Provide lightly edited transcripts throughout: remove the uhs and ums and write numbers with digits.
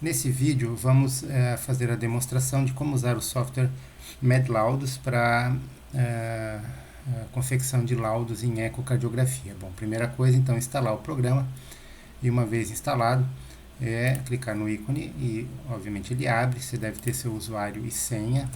Nesse vídeo vamos fazer a demonstração de como usar o software MedLaudos para confecção de laudos em ecocardiografia. Bom, primeira coisa então instalar o programa e uma vez instalado é clicar no ícone e obviamente ele abre, você deve ter seu usuário e senha.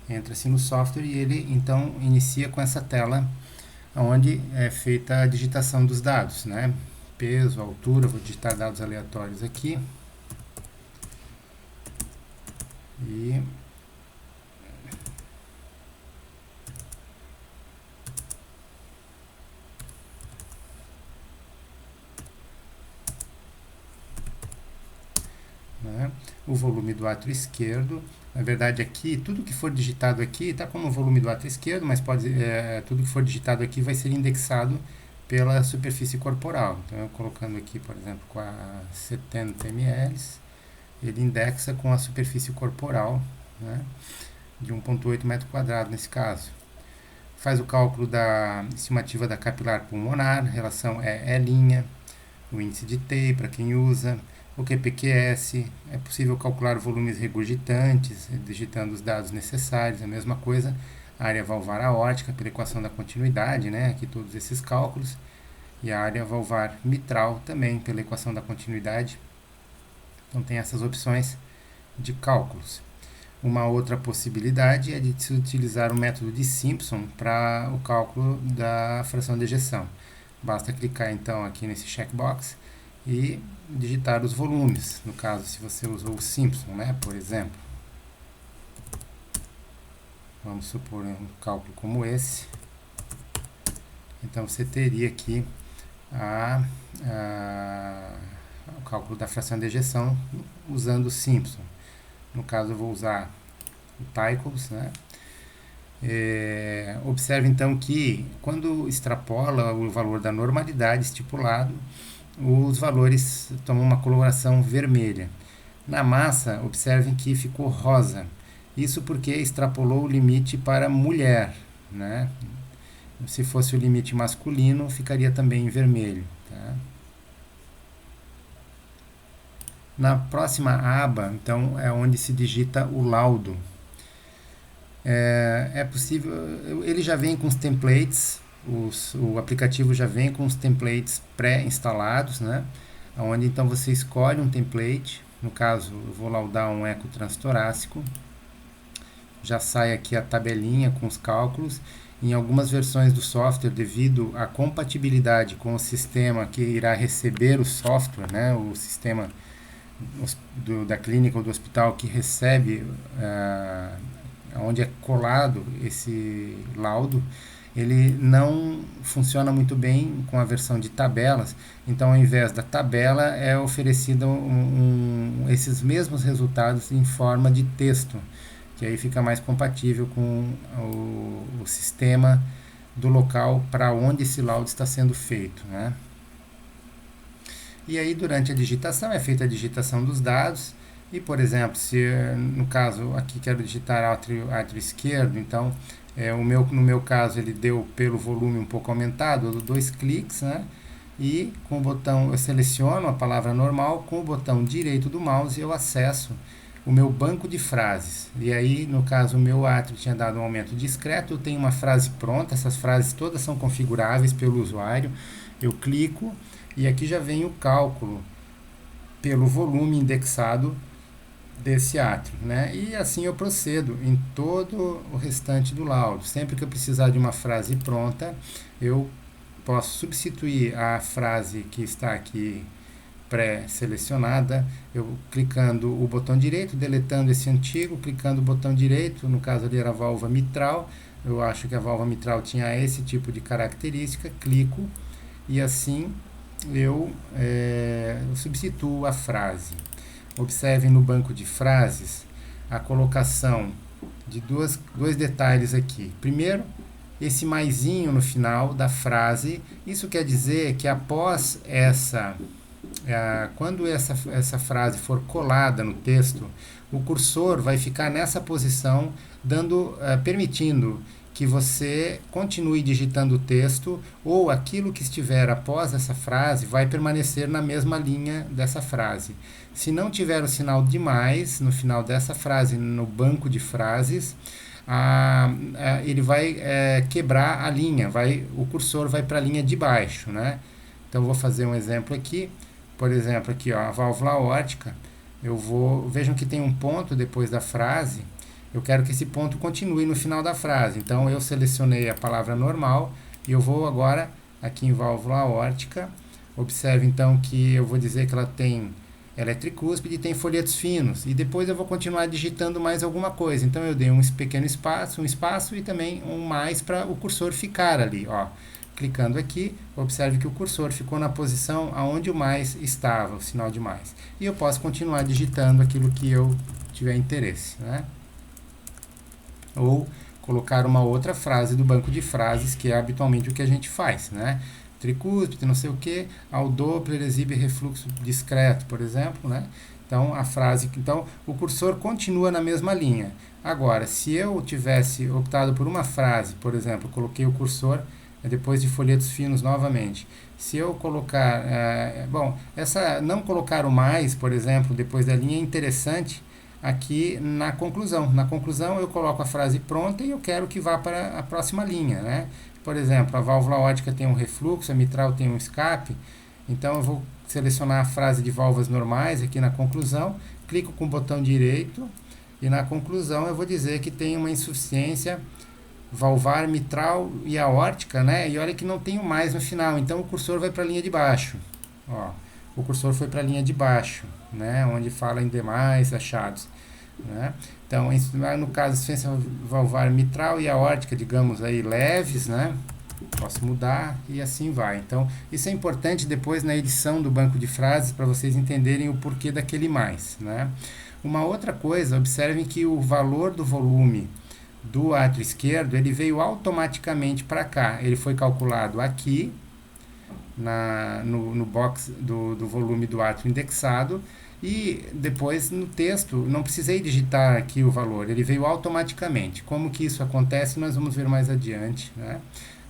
Entra-se no software e ele então inicia com essa tela onde é feita a digitação dos dados, né? Peso, altura, vou digitar dados aleatórios aqui. E o volume do átrio esquerdo. Na verdade aqui, tudo que for digitado aqui está como o volume do átrio esquerdo, mas tudo que for digitado aqui vai ser indexado pela superfície corporal. Então eu colocando aqui, por exemplo, com a 70 ml, ele indexa com a superfície corporal, né, de 1,8 metro quadrado nesse caso. Faz o cálculo da estimativa da capilar pulmonar, relação é E', o índice de T para quem usa, o QPQS, é possível calcular volumes regurgitantes, digitando os dados necessários, a mesma coisa, a área valvar aórtica, pela equação da continuidade, né, aqui todos esses cálculos, e a área valvar mitral também, pela equação da continuidade. Então tem essas opções de cálculos. Uma outra possibilidade é de se utilizar o método de Simpson para o cálculo da fração de ejeção. Basta clicar então aqui nesse checkbox e digitar os volumes, no caso se você usou o Simpson, né, por exemplo. Vamos supor um cálculo como esse. Então você teria aqui o cálculo da fração de ejeção usando o Simpson. No caso eu vou usar o Tycos, né? Observe então que quando extrapola o valor da normalidade estipulado, os valores tomam uma coloração vermelha. Na massa, observem que ficou rosa. Isso porque extrapolou o limite para mulher, né? Se fosse o limite masculino, ficaria também em vermelho. Tá? Na próxima aba, então, é onde se digita o laudo. É possível, ele já vem com os templates, o aplicativo já vem com os templates pré-instalados, né? Onde então você escolhe um template, no caso eu vou laudar um eco transtorácico, já sai aqui a tabelinha com os cálculos. Em algumas versões do software, devido à compatibilidade com o sistema que irá receber o software, né? O sistema da clínica ou do hospital que recebe, onde é colado esse laudo, ele não funciona muito bem com a versão de tabelas. Então, ao invés da tabela, é oferecido esses mesmos resultados em forma de texto, que aí fica mais compatível com o sistema do local para onde esse laudo está sendo feito, né? E aí, durante a digitação, é feita a digitação dos dados. E, por exemplo, se no caso aqui quero digitar átrio esquerdo, então no meu caso ele deu pelo volume um pouco aumentado, eu dou 2 cliques, né? E com o botão eu seleciono a palavra normal, com o botão direito do mouse eu acesso o meu banco de frases. E aí, no caso, o meu átrio tinha dado um aumento discreto, eu tenho uma frase pronta, essas frases todas são configuráveis pelo usuário. Eu clico e aqui já vem o cálculo pelo volume indexado desse átrio, né? E assim eu procedo em todo o restante do laudo. Sempre que eu precisar de uma frase pronta, eu posso substituir a frase que está aqui pré-selecionada, eu clicando o botão direito, deletando esse antigo, clicando o botão direito, no caso ali era a válvula mitral, eu acho que a válvula mitral tinha esse tipo de característica, clico e assim eu substituo a frase. Observem no banco de frases a colocação de dois detalhes aqui. Primeiro, esse maisinho no final da frase, isso quer dizer que após quando essa frase for colada no texto, o cursor vai ficar nessa posição, permitindo que você continue digitando o texto ou aquilo que estiver após essa frase vai permanecer na mesma linha dessa frase. Se não tiver o sinal de mais no final dessa frase no banco de frases, ele vai quebrar a linha, o cursor vai para a linha de baixo, né? Então vou fazer um exemplo aqui, por exemplo aqui, ó, a válvula aórtica, vejam que tem um ponto depois da frase. Eu quero que esse ponto continue no final da frase. Então, eu selecionei a palavra normal e eu vou agora aqui em válvula aórtica. Observe, então, que eu vou dizer que ela é tricúspide e tem folhetos finos. E depois eu vou continuar digitando mais alguma coisa. Então, eu dei um pequeno espaço, e também um mais para o cursor ficar ali, ó. Clicando aqui, observe que o cursor ficou na posição aonde o mais estava, o sinal de mais. E eu posso continuar digitando aquilo que eu tiver interesse, né? Ou colocar uma outra frase do banco de frases, que é habitualmente o que a gente faz, né? Tricúspide, não sei o que, ao Doppler exibe refluxo discreto, por exemplo, né? Então, o cursor continua na mesma linha. Agora, se eu tivesse optado por uma frase, por exemplo, coloquei o cursor depois de folhetos finos novamente. Se eu colocar, não colocar o mais, por exemplo, depois da linha é interessante, aqui na conclusão. Na conclusão eu coloco a frase pronta e eu quero que vá para a próxima linha, né? Por exemplo, a válvula aórtica tem um refluxo, a mitral tem um escape, então eu vou selecionar a frase de válvulas normais aqui na conclusão, clico com o botão direito e na conclusão eu vou dizer que tem uma insuficiência valvar, mitral e aórtica, né? E olha que não tem o mais no final, então o cursor vai para a linha de baixo, ó. O cursor foi para a linha de baixo, né, onde fala em demais achados, né? Então, no caso, insuficiência valvar mitral e aórtica, digamos aí, leves, né? Posso mudar e assim vai. Então, isso é importante depois na edição do banco de frases para vocês entenderem o porquê daquele mais, né? Uma outra coisa, observem que o valor do volume do átrio esquerdo, ele veio automaticamente para cá. Ele foi calculado aqui, no box do volume do átrio indexado, e depois no texto não precisei digitar aqui o valor, ele veio automaticamente. Como que isso acontece nós vamos ver mais adiante, né?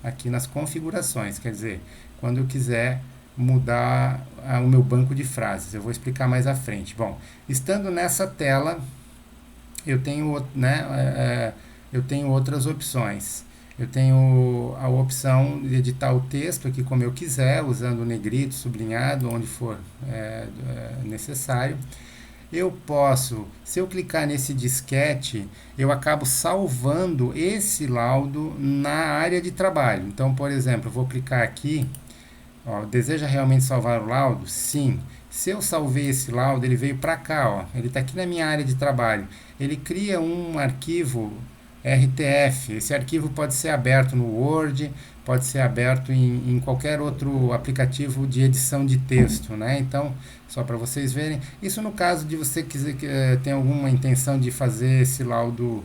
Aqui nas configurações, quer dizer, quando eu quiser mudar o meu banco de frases, eu vou explicar mais à frente. Bom, estando nessa tela eu tenho, né, eu tenho outras opções. Eu tenho a opção de editar o texto aqui como eu quiser, usando o negrito, sublinhado, onde for necessário. Eu posso, se eu clicar nesse disquete, eu acabo salvando esse laudo na área de trabalho. Então, por exemplo, eu vou clicar aqui, ó, deseja realmente salvar o laudo? Sim. Se eu salvei esse laudo, ele veio para cá, ó, ele está aqui na minha área de trabalho. Ele cria um arquivo RTF. Esse arquivo pode ser aberto no Word, pode ser aberto em qualquer outro aplicativo de edição de texto, né? Então, só para vocês verem. Isso no caso de você quiser ter alguma intenção de fazer esse laudo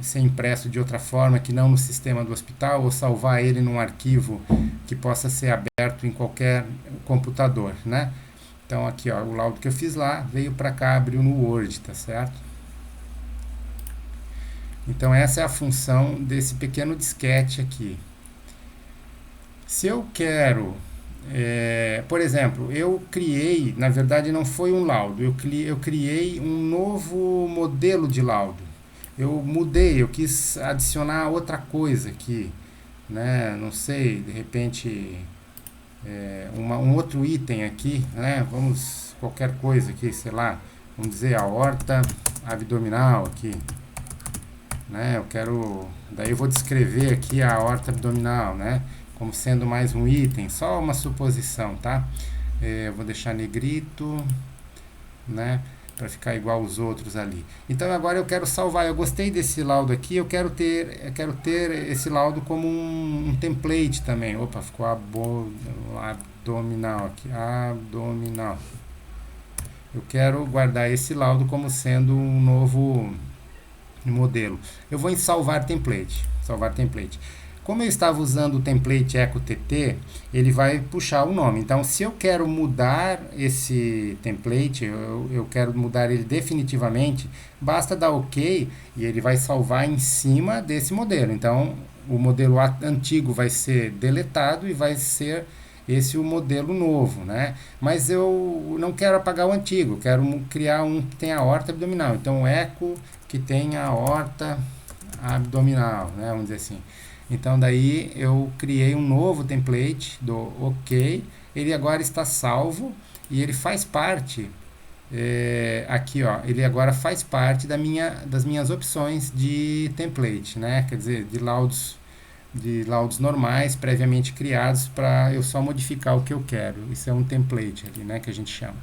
ser impresso de outra forma que não no sistema do hospital, ou salvar ele num arquivo que possa ser aberto em qualquer computador, né? Então, aqui, ó, o laudo que eu fiz lá veio para cá, abriu no Word, tá certo? Então, essa é a função desse pequeno disquete aqui. Se eu quero, por exemplo, eu criei, na verdade não foi um laudo, eu criei um novo modelo de laudo. Eu mudei, eu quis adicionar outra coisa aqui, né? Não sei, de repente, um outro item aqui, né? Qualquer coisa aqui, sei lá, vamos dizer aorta abdominal aqui. Né, daí eu vou descrever aqui a aorta abdominal, né, como sendo mais um item, só uma suposição, tá? Eu vou deixar negrito, né, para ficar igual os outros ali. Então agora eu quero salvar, eu gostei desse laudo aqui, eu quero ter esse laudo como um template também. Opa, ficou abdominal aqui, abdominal. Eu quero guardar esse laudo como sendo um novo modelo. Eu vou em salvar template. Como eu estava usando o template EcoTT, ele vai puxar o nome. Então, se eu quero mudar esse template, eu quero mudar ele definitivamente, basta dar OK e ele vai salvar em cima desse modelo. Então, o modelo antigo vai ser deletado e vai ser esse o modelo novo, né? Mas eu não quero apagar o antigo, quero criar um que tenha a horta abdominal. Então, eco que tenha a horta abdominal, né? Vamos dizer assim. Então, daí eu criei um novo template do OK. Ele agora está salvo e ele faz parte aqui, ó, ele agora faz parte das minhas opções de template, né? Quer dizer, de laudos normais previamente criados para eu só modificar o que eu quero. Isso é um template ali, né, que a gente chama.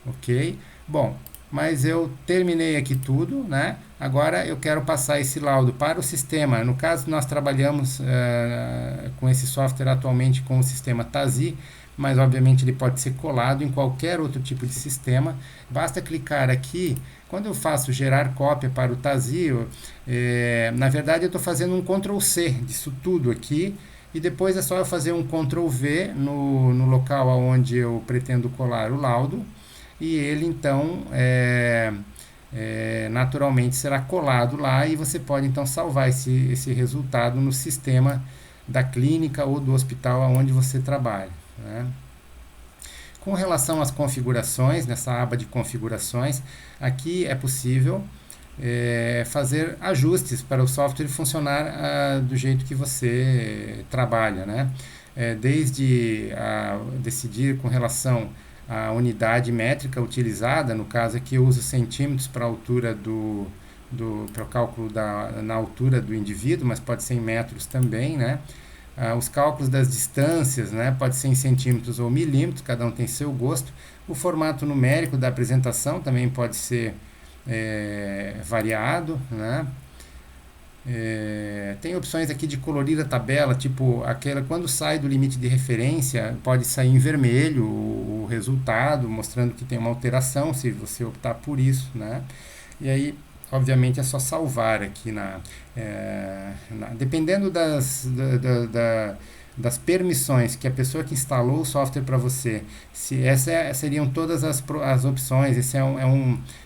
Ok? Bom, mas eu terminei aqui tudo, né? Agora eu quero passar esse laudo para o sistema. No caso, nós trabalhamos com esse software atualmente com o sistema TASI, mas obviamente ele pode ser colado em qualquer outro tipo de sistema. Basta clicar aqui. Quando eu faço gerar cópia para o TASI, na verdade eu estou fazendo um Ctrl+C disso tudo aqui, e depois é só eu fazer um Ctrl+V no local onde eu pretendo colar o laudo, e ele então naturalmente será colado lá, e você pode então salvar esse resultado no sistema da clínica ou do hospital onde você trabalha, né? Com relação às configurações, nessa aba de configurações, aqui é possível fazer ajustes para o software funcionar do jeito que você trabalha, né? Desde decidir com relação à unidade métrica utilizada, no caso aqui eu uso centímetros para a altura para o cálculo na altura do indivíduo, mas pode ser em metros também, né? Os cálculos das distâncias, né, pode ser em centímetros ou milímetros, cada um tem seu gosto. O formato numérico da apresentação também pode ser variado, né? Tem opções aqui de colorir a tabela, tipo aquela quando sai do limite de referência, pode sair em vermelho o resultado, mostrando que tem uma alteração, se você optar por isso, né? E aí, obviamente, é só salvar aqui dependendo das permissões que a pessoa que instalou o software para você, se seriam todas as opções. Esse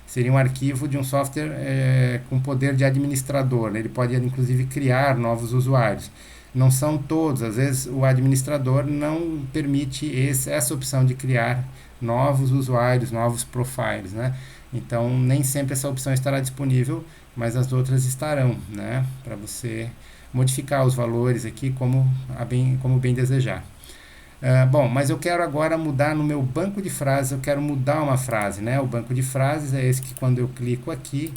seria um arquivo de um software com poder de administrador, né? Ele pode inclusive criar novos usuários. Não são todos, às vezes o administrador não permite essa opção de criar novos usuários, novos profiles, né? Então, nem sempre essa opção estará disponível, mas as outras estarão, né? Para você modificar os valores aqui como bem desejar. Bom, mas eu quero agora mudar no meu banco de frases, eu quero mudar uma frase, né? O banco de frases é esse que quando eu clico aqui,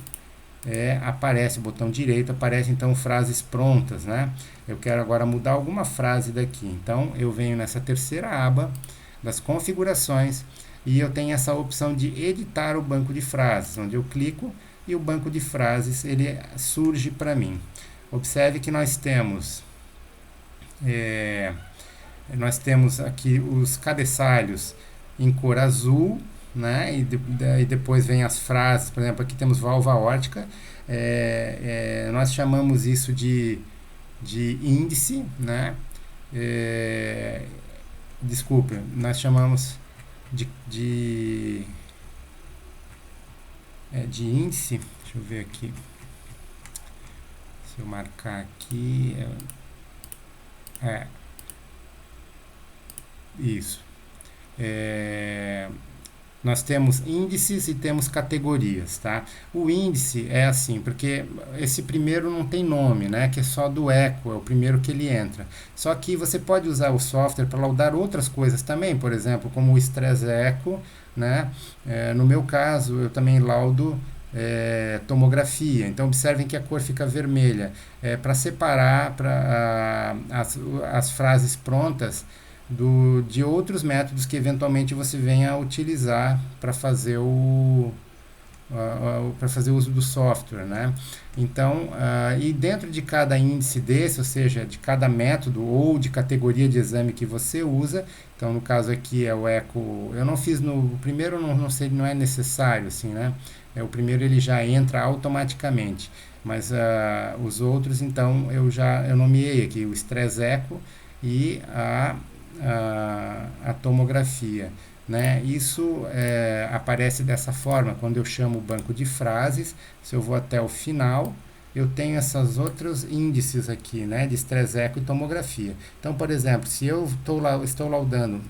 aparece o botão direito, aparece então frases prontas, né? Eu quero agora mudar alguma frase daqui, então eu venho nessa terceira aba das configurações, e eu tenho essa opção de editar o banco de frases, onde eu clico e o banco de frases ele surge para mim. Observe que nós temos aqui os cabeçalhos em cor azul, né? E depois vem as frases, por exemplo, aqui temos válvula órtica, nós chamamos isso de índice, né? Desculpe, nós chamamos de índice. Deixa eu ver aqui, se eu marcar aqui, isso, nós temos índices e temos categorias, tá? O índice é assim, porque esse primeiro não tem nome, né? Que é só do eco, é o primeiro que ele entra. Só que você pode usar o software para laudar outras coisas também, por exemplo, como o Stress Echo, né? No meu caso, eu também laudo tomografia. Então, observem que a cor fica vermelha. Para separar as frases prontas de outros métodos que eventualmente você venha a utilizar para fazer para fazer uso do software, né? Então, e dentro de cada índice desse, ou seja, de cada método ou de categoria de exame que você usa, então no caso aqui é o eco, eu não fiz no o primeiro, não sei, não é necessário, assim, né? O primeiro ele já entra automaticamente, mas os outros, então eu nomeei aqui o Stress Eco e a tomografia. Né? Isso aparece dessa forma quando eu chamo o banco de frases. Se eu vou até o final, eu tenho esses outros índices aqui, né, de estresse eco e tomografia. Então, por exemplo, se eu estou laudando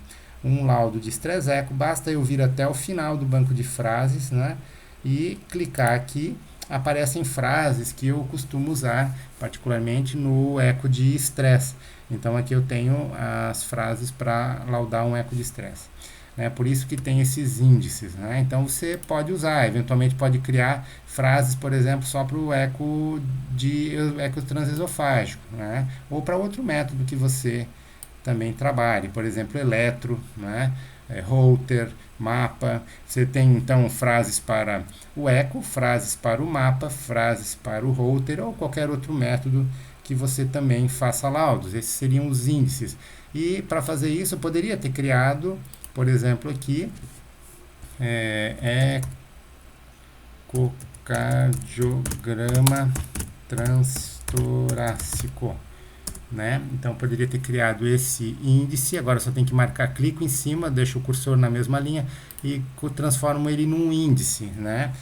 um laudo de estresse eco, basta eu vir até o final do banco de frases, né, e clicar aqui. Aparecem frases que eu costumo usar, particularmente no eco de estresse. Então, aqui eu tenho as frases para laudar um eco de estresse. Por isso que tem esses índices. Né? Então você pode usar, eventualmente pode criar frases, por exemplo, só para o eco transesofágico, né? Ou para outro método que você também trabalhe, por exemplo, eletro, né? Holter, mapa. Você tem então frases para o eco, frases para o mapa, frases para o Holter ou qualquer outro método que você também faça laudos. Esses seriam os índices. E para fazer isso eu poderia ter criado, por exemplo, aqui, ecocardiograma transtorácico, né? Então, poderia ter criado esse índice, agora só tem que marcar, clico em cima, deixo o cursor na mesma linha e transformo ele num índice, né?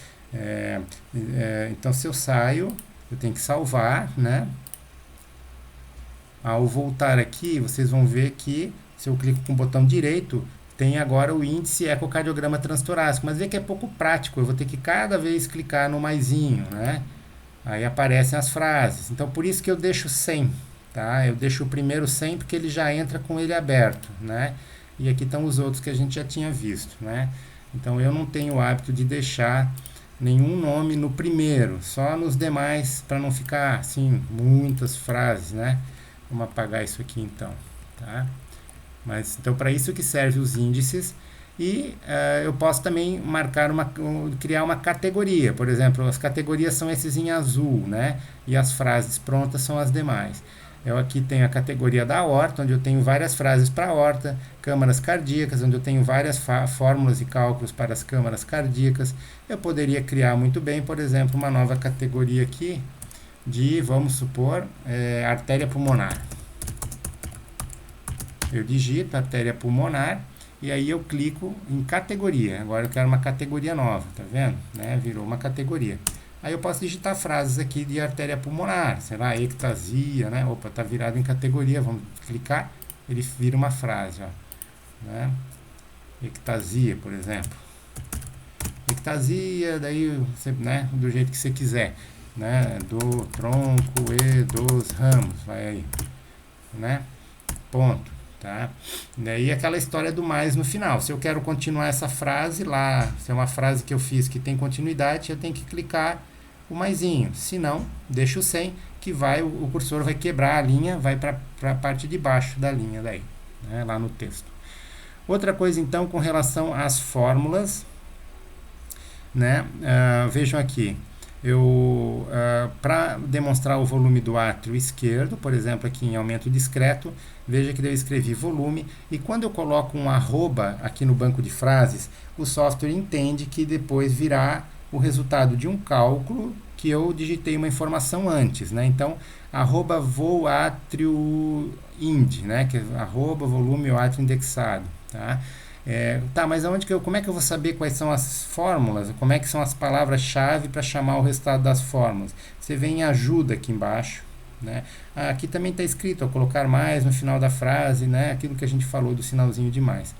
Então, se eu saio, eu tenho que salvar, né? Ao voltar aqui, vocês vão ver que, se eu clico com o botão direito, tem agora o índice ecocardiograma transtorácico, mas vê que é pouco prático, eu vou ter que cada vez clicar no maisinho, né? Aí aparecem as frases, então por isso que eu deixo 100, tá? Eu deixo o primeiro 100 porque ele já entra com ele aberto, né? E aqui estão os outros que a gente já tinha visto, né? Então eu não tenho o hábito de deixar nenhum nome no primeiro, só nos demais, para não ficar assim, muitas frases, né? Vamos apagar isso aqui então, tá? Mas, então, para isso que servem os índices. E eu posso também criar uma categoria. Por exemplo, as categorias são esses em azul, né? E as frases prontas são as demais. Eu aqui tenho a categoria da aorta, onde eu tenho várias frases para a aorta, câmaras cardíacas, onde eu tenho várias fórmulas e cálculos para as câmaras cardíacas. Eu poderia criar muito bem, por exemplo, uma nova categoria aqui de, vamos supor, artéria pulmonar. Eu digito artéria pulmonar e aí eu clico em categoria. Agora eu quero uma categoria nova, tá vendo? Né? Virou uma categoria. Aí eu posso digitar frases aqui de artéria pulmonar, sei lá, ectasia, né? Opa, tá virado em categoria, vamos clicar, ele vira uma frase, ó. Né? Ectasia, por exemplo. Ectasia, daí você, né, do jeito que você quiser, né? Do tronco e dos ramos, vai aí, né? Ponto. Tá? Daí aquela história do mais no final. Se eu quero continuar essa frase lá, se é uma frase que eu fiz que tem continuidade, eu tenho que clicar o maisinho. Se não, deixa o 100, que o cursor vai quebrar a linha, vai para a parte de baixo da linha daí, né, lá no texto. Outra coisa então com relação às fórmulas, né? Vejam aqui. Para demonstrar o volume do átrio esquerdo, por exemplo, aqui em aumento discreto, veja que eu escrevi volume, e quando eu coloco um arroba aqui no banco de frases, o software entende que depois virá o resultado de um cálculo que eu digitei uma informação antes, né? Então, arroba voátrio ind, né? Que é arroba volume o átrio indexado, tá? Mas como é que eu vou saber quais são as fórmulas? Como é que são as palavras-chave para chamar o resultado das fórmulas? Você vem em ajuda aqui embaixo, né? Aqui também está escrito, ao colocar mais no final da frase, né? Aquilo que a gente falou do sinalzinho de mais.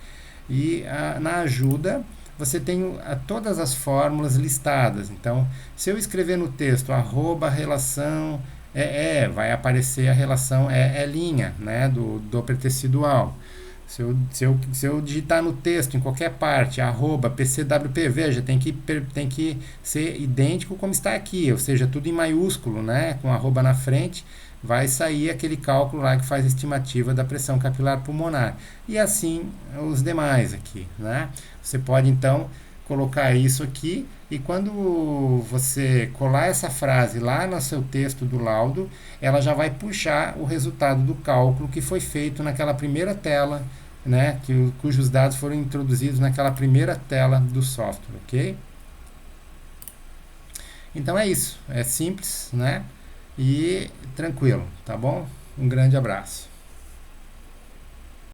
E na ajuda você tem todas as fórmulas listadas. Então, se eu escrever no texto arroba relação vai aparecer a relação linha, né? do Doppler tecidual. Se eu digitar no texto, em qualquer parte, arroba PCWP, veja, tem que ser idêntico como está aqui, ou seja, tudo em maiúsculo, né, com arroba na frente, vai sair aquele cálculo lá que faz a estimativa da pressão capilar pulmonar. E assim os demais aqui, né? Você pode, então, colocar isso aqui E quando você colar essa frase lá no seu texto do laudo, ela já vai puxar o resultado do cálculo que foi feito naquela primeira tela, né, cujos dados foram introduzidos naquela primeira tela do software, ok? Então é isso, é simples, né? E tranquilo, tá bom? Um grande abraço.